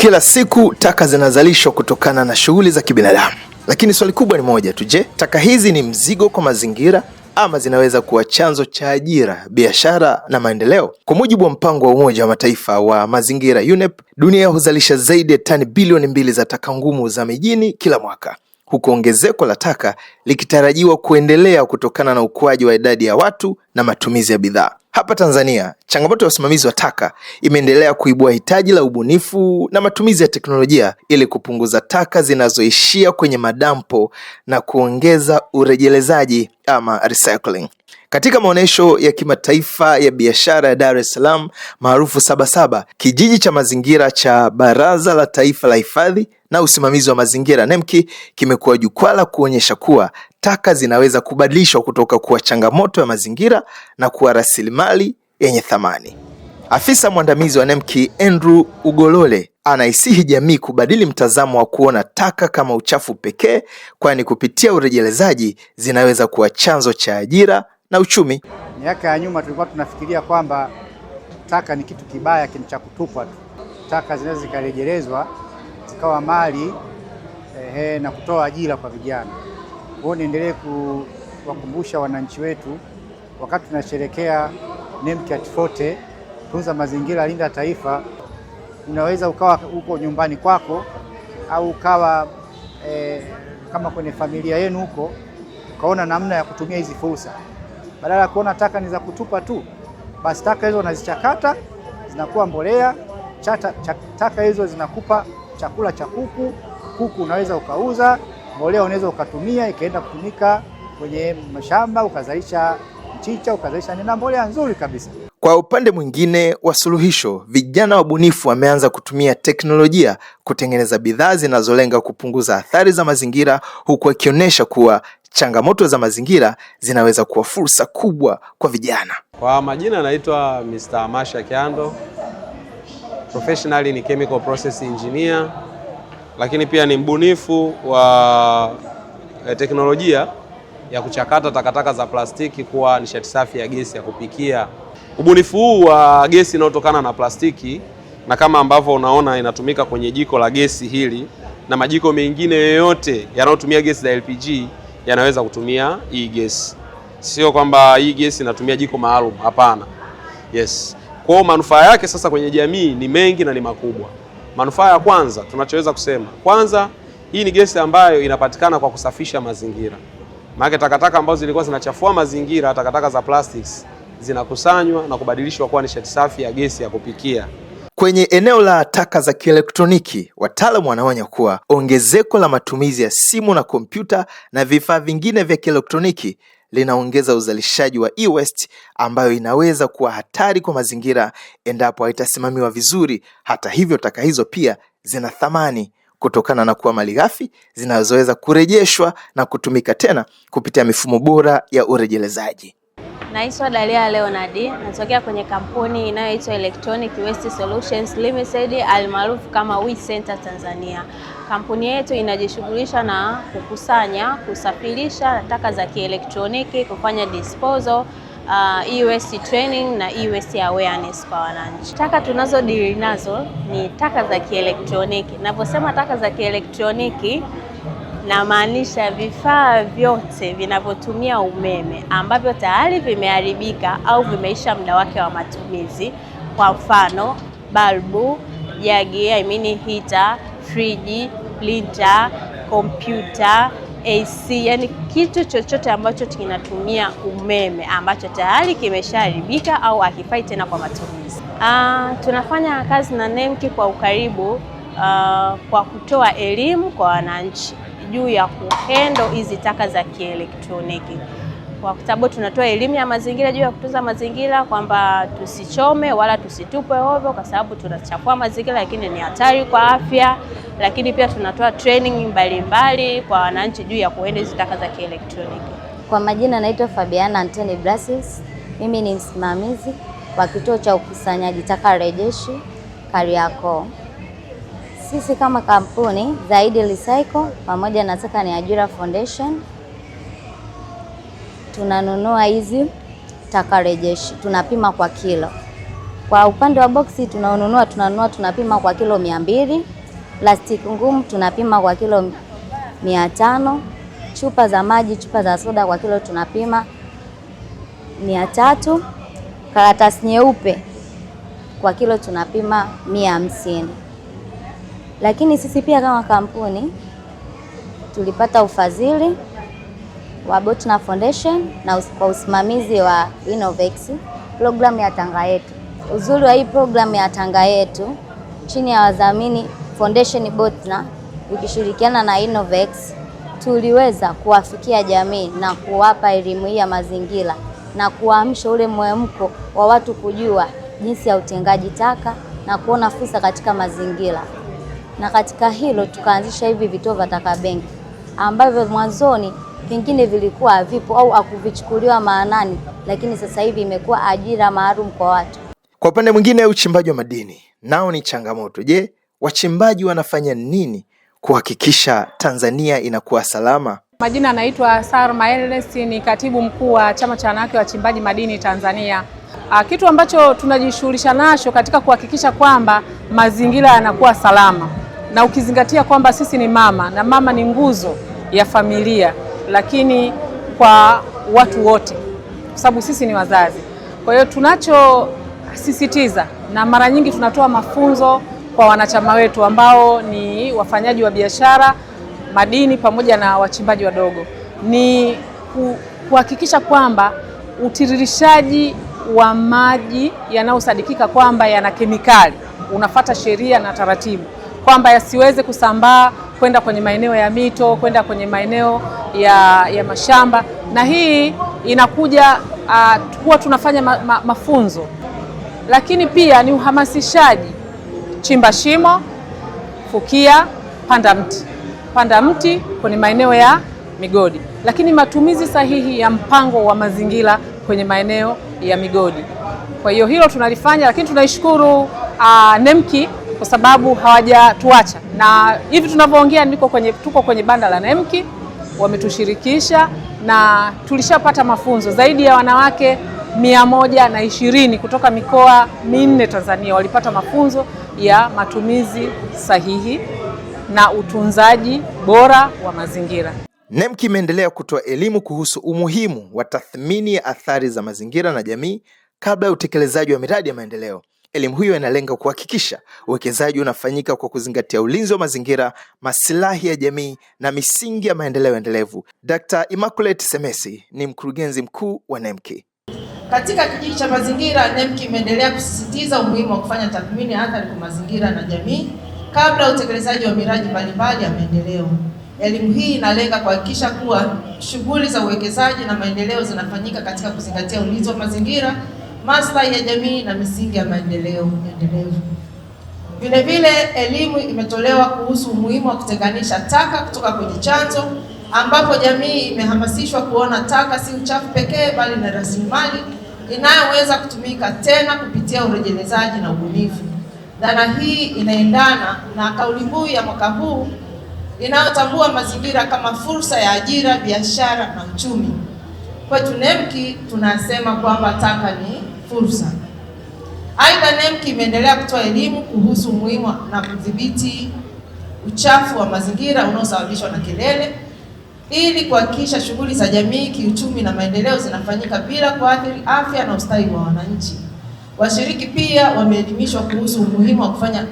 Kila siku taka zinazalishwa kutokana na shughuli za kibinadamu. Lakini swali kubwa ni moja tu, je, taka hizi ni mzigo kwa mazingira ama zinaweza kuwa chanzo cha ajira, biashara na maendeleo? Kwa mujibu wa mpango wa Umoja wa Mataifa wa mazingira UNEP, dunia huzalisha zaidi ya tani bilioni 2 za taka ngumu za mijini kila mwaka, huku ongezeko la taka likitarajiwa kuendelea kutokana na ukuaji wa idadi ya watu na matumizi ya bidhaa. Hapa Tanzania, changamoto ya usimamizi wa taka imeendelea kuibua hitaji la ubunifu na matumizi ya teknolojia ili kupunguza taka zinazoishia kwenye madampo na kuongeza urejelezaji ama recycling. Katika maonesho ya kimataifa ya biashara ya Dar es Salaam maarufu Sabasaba, kijiji cha mazingira cha Baraza la Taifa la Hifadhi na Usimamizi wa Mazingira NEMKI kimekuwa jukwaa la kuonyesha kuwa taka zinaweza kubadilishwa kutoka kuwa changamoto ya mazingira na kuwa rasilimali yenye thamani. Afisa mwandamizi wa NEMKI Andrew Ugolole anaisihi jamii kubadili mtazamo wa kuona taka kama uchafu pekee, kwani kupitia urejelezaji zinaweza kuwa chanzo cha ajira na uchumi. Miaka ya nyuma tulikuwa tunafikiria kwamba taka ni kitu kibaya cha kutupwa tu. Taka zinaweza zikarejelezwa zikawa mali na kutoa ajira kwa vijana. Kwa hiyo niendelee kuwakumbusha wananchi wetu wakati tunasherehekea NEMKI at 40, tunza mazingira linda taifa. Unaweza ukawa huko nyumbani kwako au ukawa kama kwenye familia yenu huko, ukaona namna ya kutumia hizi fursa. Badala ya kuona taka ni za kutupa tu, basi taka hizo unazichakata, zinakuwa mbolea. Taka hizo zinakupa chakula cha kuku. Kuku unaweza ukauza, mbolea unaweza ukatumia ikaenda kutumika kwenye mashamba, ukazalisha mchicha, ukazalisha nina mbolea nzuri kabisa. Kwa upande mwingine wa suluhisho, vijana wabunifu wameanza kutumia teknolojia kutengeneza bidhaa zinazolenga kupunguza athari za mazingira, huku wakionyesha kuwa changamoto za mazingira zinaweza kuwa fursa kubwa kwa vijana. Kwa majina naitwa Mr. Masha Kiando. Professionally ni chemical process engineer, lakini pia ni mbunifu wa teknolojia ya kuchakata takataka za plastiki kuwa nishati safi ya gesi ya kupikia. Ubunifu huu wa gesi inayotokana na plastiki, na kama ambavyo unaona inatumika kwenye jiko la gesi hili na majiko mengine yoyote yanayotumia gesi za LPG yanaweza kutumia hii gesi. Sio kwamba hii gesi inatumia jiko maalum, hapana. Yes. Kwa manufaa yake sasa kwenye jamii ni mengi na ni makubwa. Manufaa ya kwanza tunachoweza kusema, kwanza hii ni gesi ambayo inapatikana kwa kusafisha mazingira. Maana takataka ambazo zilikuwa zinachafua mazingira, takataka za plastics, zinakusanywa na kubadilishwa kuwa nishati safi ya gesi ya kupikia. Kwenye eneo la taka za kielektroniki, wataalamu wanaonya kuwa ongezeko la matumizi ya simu na kompyuta na vifaa vingine vya kielektroniki linaongeza uzalishaji wa e-waste ambayo inaweza kuwa hatari kwa mazingira endapo haitasimamiwa vizuri. Hata hivyo, taka hizo pia zina thamani kutokana na kuwa malighafi zinazoweza kurejeshwa na kutumika tena kupitia mifumo bora ya urejelezaji. Naitwa Dalia Leonard, natokea kwenye kampuni inayoitwa Electronic Waste Solutions Limited almaarufu kama We Center Tanzania. Kampuni yetu inajishughulisha na kukusanya, kusafirisha taka za kielektroniki, kufanya disposal, e-waste training na e-waste awareness kwa wananchi. Taka tunazodili nazo ni taka za kielektroniki. Ninaposema taka za kielektroniki, na maanisha vifaa vyote vinavyotumia umeme ambavyo tayari vimeharibika au vimeisha muda wake wa matumizi. Kwa mfano, balbu, jagi, heater, friji, printer, kompyuta, AC, yani kitu chochote ambacho kinatumia umeme ambacho tayari kimeshaharibika au hakifai tena kwa matumizi. Tunafanya kazi na NEMKI kwa ukaribu kwa kutoa elimu kwa wananchi juu ya kuhandle hizi taka za kielektroniki. Kwa sababu tunatoa elimu ya mazingira juu ya kutunza mazingira, kwamba tusichome wala tusitupe ovyo kwa sababu tunachafua mazingira lakini ni hatari kwa afya. Lakini pia tunatoa training mbalimbali kwa wananchi juu ya kuhandle hizi taka za kielektroniki. Kwa majina naitwa Fabiana Anteni Brasis. Mimi ni msimamizi wa kituo cha ukusanyaji taka rejeshi Kariakoo. Sisi kama kampuni Zaidi Recycle pamoja na Taka ni Ajira Foundation tunanunua hizi taka rejeshi, tunapima kwa kilo. Kwa upande wa boksi tunanunua tunapima kwa kilo 200 Plastiki ngumu tunapima kwa kilo 500, chupa za maji, chupa za soda kwa kilo tunapima 300, karatasi nyeupe kwa kilo tunapima 150. Lakini sisi pia kama kampuni tulipata ufadhili wa Botna Foundation na kwa usimamizi wa Innovex, programu ya Tanga Yetu. Uzuri wa hii programu ya Tanga Yetu chini ya wadhamini Foundation Botna ikishirikiana na Innovex, tuliweza kuwafikia jamii na kuwapa elimu hii ya mazingira na kuamsha ule mwamko wa watu kujua jinsi ya utengaji taka na kuona fursa katika mazingira. Na katika hilo tukaanzisha hivi vituo vya taka benki ambavyo mwanzoni pengine vilikuwa havipo au hakuvichukuliwa maanani, lakini sasa hivi imekuwa ajira maalum kwa watu. Kwa upande mwingine, uchimbaji wa madini nao ni changamoto. Je, wachimbaji wanafanya nini kuhakikisha Tanzania inakuwa salama? Majina anaitwa Salma Ernest, ni katibu mkuu wa chama cha wanawake wachimbaji madini Tanzania. Kitu ambacho tunajishughulisha nacho katika kuhakikisha kwamba mazingira yanakuwa salama, na ukizingatia kwamba sisi ni mama na mama ni nguzo ya familia, lakini kwa watu wote, kwa sababu sisi ni wazazi. Kwa hiyo tunachosisitiza na mara nyingi tunatoa mafunzo kwa wanachama wetu ambao ni wafanyaji wa biashara madini pamoja na wachimbaji wadogo, ni kuhakikisha kwamba utiririshaji wa maji yanayosadikika kwamba yana kemikali unafuata sheria na taratibu, kwamba yasiweze kusambaa kwenda kwenye maeneo ya mito, kwenda kwenye maeneo ya mashamba. Na hii inakuja huwa tunafanya mafunzo, lakini pia ni uhamasishaji: chimba shimo, fukia, panda mti kwenye maeneo ya migodi, lakini matumizi sahihi ya mpango wa mazingira kwenye maeneo ya migodi. Kwa hiyo hilo tunalifanya, lakini tunaishukuru NEMKI kwa sababu hawajatuacha, na hivi tunavyoongea tuko kwenye banda la NEMKI, wametushirikisha na tulishapata mafunzo. Zaidi ya wanawake 120 kutoka mikoa 4 Tanzania walipata mafunzo ya matumizi sahihi na utunzaji bora wa mazingira. NEMKI imeendelea kutoa elimu kuhusu umuhimu wa tathmini ya athari za mazingira na jamii kabla ya utekelezaji wa miradi ya maendeleo. Elimu hiyo inalenga kuhakikisha uwekezaji unafanyika kwa kuzingatia ulinzi wa mazingira, maslahi ya jamii na misingi ya maendeleo endelevu. Dr. Immaculate Semesi ni mkurugenzi mkuu wa NEMKI. Katika kijiji cha mazingira, NEMKI imeendelea kusisitiza umuhimu wa kufanya tathmini ya athari kwa mazingira na jamii kabla ya utekelezaji wa miradi mbalimbali ya maendeleo. Elimu hii inalenga kuhakikisha kuwa shughuli za uwekezaji na maendeleo zinafanyika katika kuzingatia ulinzi wa mazingira, maslahi ya jamii na misingi ya maendeleo endelevu. Vile vile, elimu imetolewa kuhusu umuhimu wa kutenganisha taka kutoka kwenye chanzo, ambapo jamii imehamasishwa kuona taka si uchafu pekee bali ni rasilimali inayoweza kutumika tena kupitia urejelezaji na ubunifu. Dhana hii inaendana na kauli mbiu ya mwaka huu inayotambua mazingira kama fursa ya ajira, biashara na uchumi. Kwetu NEMKI tunasema kwamba taka ni fursa. Aidha, NEMKI imeendelea kutoa elimu kuhusu umuhimu na kudhibiti uchafu wa mazingira unaosababishwa na kelele ili kuhakikisha shughuli za jamii, kiuchumi na maendeleo zinafanyika bila kuathiri afya na ustawi wa wananchi. Washiriki pia wameelimishwa kuhusu umuhimu wa kufanya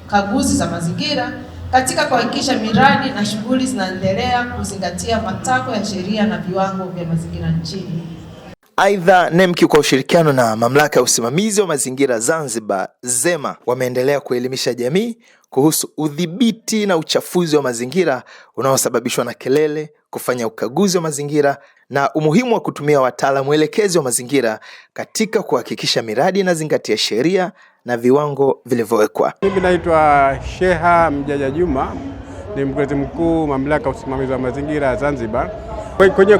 kaguzi za mazingira katika kuhakikisha miradi na shughuli zinaendelea kuzingatia matakwa ya sheria na viwango vya mazingira nchini. Aidha, NEMKI kwa ushirikiano na Mamlaka ya Usimamizi wa Mazingira Zanzibar ZEMA wameendelea kuelimisha jamii kuhusu udhibiti na uchafuzi wa mazingira unaosababishwa na kelele, kufanya ukaguzi wa mazingira na umuhimu wa kutumia wataalamu elekezi wa mazingira katika kuhakikisha miradi inazingatia sheria na viwango vilivyowekwa. Mimi naitwa Sheha Mjaja Juma, ni mkurugenzi mkuu Mamlaka ya Usimamizi wa Mazingira Zanzibar.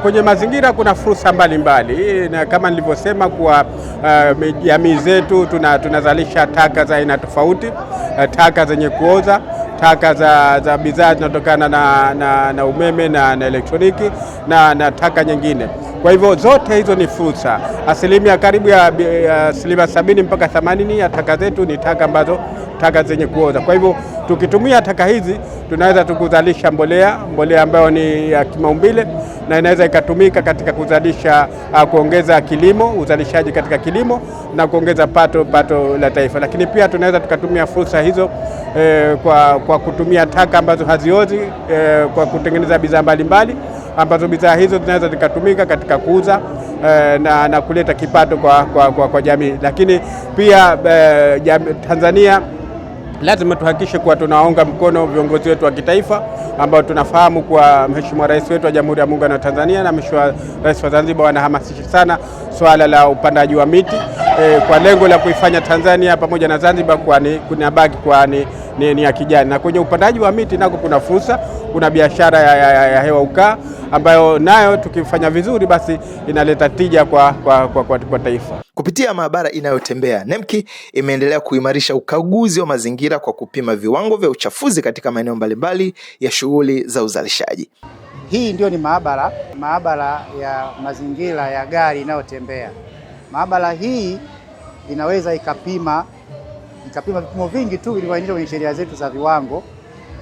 Kwenye mazingira kuna fursa mbalimbali, na kama nilivyosema kwa jamii zetu tunazalisha taka za aina tofauti, taka zenye kuoza, taka za bidhaa zinatokana na umeme na elektroniki na taka nyingine. Kwa hivyo zote hizo ni fursa. Asilimia karibu ya asilimia 70 mpaka 80 ya taka zetu ni taka ambazo taka zenye kuoza. Kwa hivyo tukitumia taka hizi tunaweza tukuzalisha mbolea ambayo ni ya kimaumbile na inaweza ikatumika katika kuzalisha kuongeza kilimo, uzalishaji katika kilimo na kuongeza pato la taifa. Lakini pia tunaweza tukatumia fursa hizo kwa kutumia taka ambazo haziozi kwa kutengeneza bidhaa mbalimbali ambazo bidhaa hizo zinaweza zikatumika katika kuuza na kuleta kipato kwa jamii. Lakini pia Tanzania lazima tuhakikishe kuwa tunaunga mkono viongozi wetu wa kitaifa ambao tunafahamu kwa Mheshimiwa Rais wetu wa Jamhuri ya Muungano wa Tanzania na Mheshimiwa Rais wa Zanzibar wanahamasisha sana swala la upandaji wa miti kwa lengo la kuifanya Tanzania pamoja na Zanzibar kunabaki ni ya kijani. Na kwenye upandaji wa miti nako kuna fursa, kuna biashara ya hewa ukaa ambayo nayo tukifanya vizuri basi inaleta tija kwa taifa. Kupitia maabara inayotembea, NEMC imeendelea kuimarisha ukaguzi wa mazingira kwa kupima viwango vya uchafuzi katika maeneo mbalimbali ya shughuli za uzalishaji. Hii ndio ni maabara ya mazingira ya gari inayotembea. Maabara hii inaweza ikapima vipimo vingi tu vilivyoainishwa kwenye sheria zetu za viwango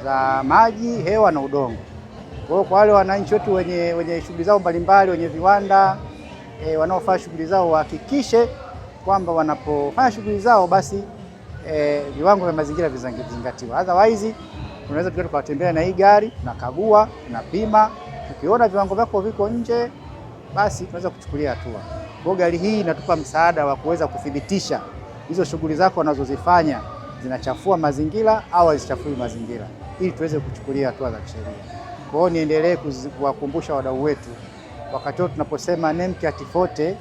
za maji, hewa na udongo. Kwa hiyo kwa wale wananchi wetu wenye shughuli zao mbalimbali, wenye viwanda wanaofanya shughuli zao, wahakikishe kwamba wanapofanya shughuli zao basi viwango vya mazingira vizingatiwa. Otherwise tunaweza tukatembea na hii gari, tunakagua, tunapima, tukiona viwango vyako viko nje basi tunaweza kuchukulia hatua. Kwa gari hii inatupa msaada wa kuweza kuthibitisha hizo shughuli zako wanazozifanya zinachafua mazingira au hazichafui mazingira, ili tuweze kuchukulia hatua za kisheria. Kwa hiyo niendelee kuwakumbusha wadau wetu wakati tunaposema NEMC atifote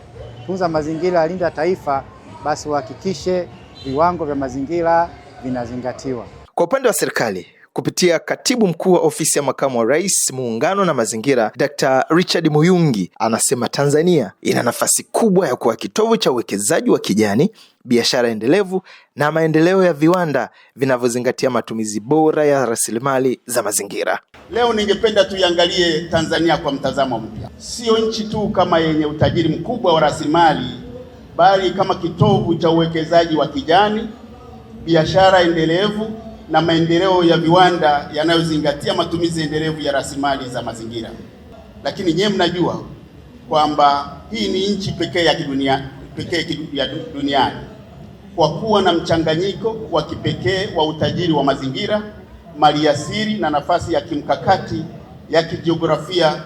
tunza mazingira linda taifa, basi wahakikishe viwango vya mazingira vinazingatiwa. Kwa upande wa serikali kupitia Katibu Mkuu wa Ofisi ya Makamu wa Rais, Muungano na Mazingira, Dr. Richard Muyungi anasema Tanzania ina nafasi kubwa ya kuwa kitovu cha uwekezaji wa kijani, biashara endelevu na maendeleo ya viwanda vinavyozingatia matumizi bora ya rasilimali za mazingira. Leo ningependa tuiangalie Tanzania kwa mtazamo mpya. Sio nchi tu kama yenye utajiri mkubwa wa rasilimali, bali kama kitovu cha uwekezaji wa kijani, biashara endelevu na maendeleo ya viwanda yanayozingatia matumizi endelevu ya rasilimali za mazingira. Lakini nyewe mnajua kwamba hii ni nchi pekee ya duniani kwa kuwa na mchanganyiko wa kipekee wa utajiri wa mazingira, maliasili na nafasi ya kimkakati ya kijiografia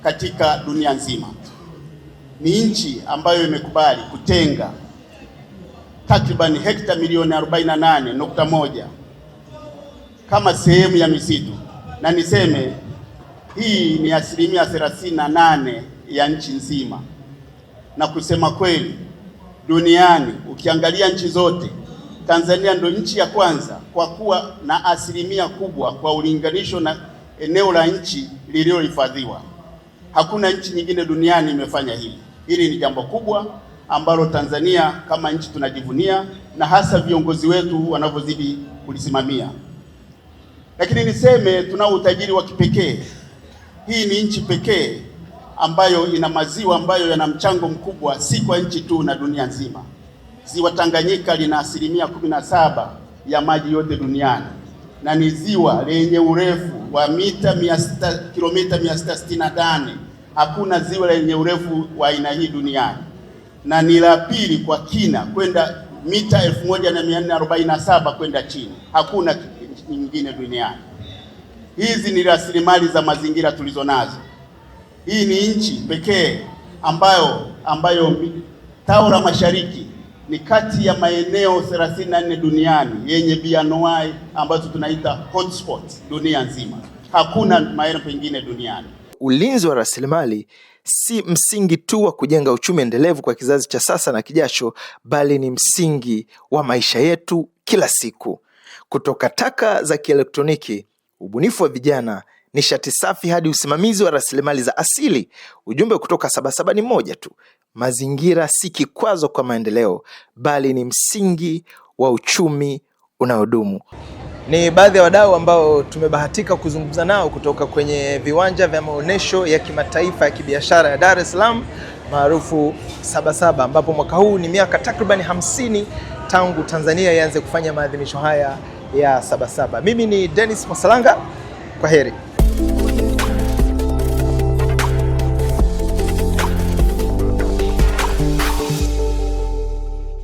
katika dunia nzima. Ni nchi ambayo imekubali kutenga takriban hekta milioni 48.1 kama sehemu ya misitu, na niseme hii ni 38% ya nchi nzima. Na kusema kweli, duniani ukiangalia nchi zote, Tanzania ndio nchi ya kwanza kwa kuwa na asilimia kubwa kwa ulinganisho na eneo la nchi lililohifadhiwa. Hakuna nchi nyingine duniani imefanya hili. Hili ni jambo kubwa ambalo Tanzania kama nchi tunajivunia, na hasa viongozi wetu wanavyozidi kulisimamia. Lakini niseme tunao utajiri wa kipekee. Hii ni nchi pekee ambayo ina maziwa ambayo yana mchango mkubwa si kwa nchi tu na dunia nzima. Ziwa Tanganyika lina 17% ya maji yote duniani na ni ziwa lenye urefu wa kilomita 668. Hakuna ziwa lenye urefu wa aina hii duniani, na ni la pili kwa kina kwenda mita 1447 kwenda chini. Hakuna nyingine duniani. Hizi ni rasilimali za mazingira tulizo nazo. Hii ni nchi pekee ambayo Tao la Mashariki ni kati ya maeneo 34 duniani yenye bioanuwai ambazo tunaita hotspots dunia nzima. Hakuna maeneo pengine duniani. Ulinzi wa rasilimali si msingi tu wa kujenga uchumi endelevu kwa kizazi cha sasa na kijacho, bali ni msingi wa maisha yetu kila siku. Kutoka taka za kielektroniki, ubunifu wa vijana, nishati safi hadi usimamizi wa rasilimali za asili, ujumbe kutoka Sabasaba ni moja tu: mazingira si kikwazo kwa maendeleo, bali ni msingi wa uchumi unaodumu. Ni baadhi ya wadau ambao tumebahatika kuzungumza nao kutoka kwenye viwanja vya maonesho ya kimataifa ya kibiashara ya Dar es Salaam maarufu Sabasaba, ambapo mwaka huu ni miaka takriban 50 tangu Tanzania ianze kufanya maadhimisho haya ya Sabasaba. Mimi ni Dennis Masalanga, kwa heri.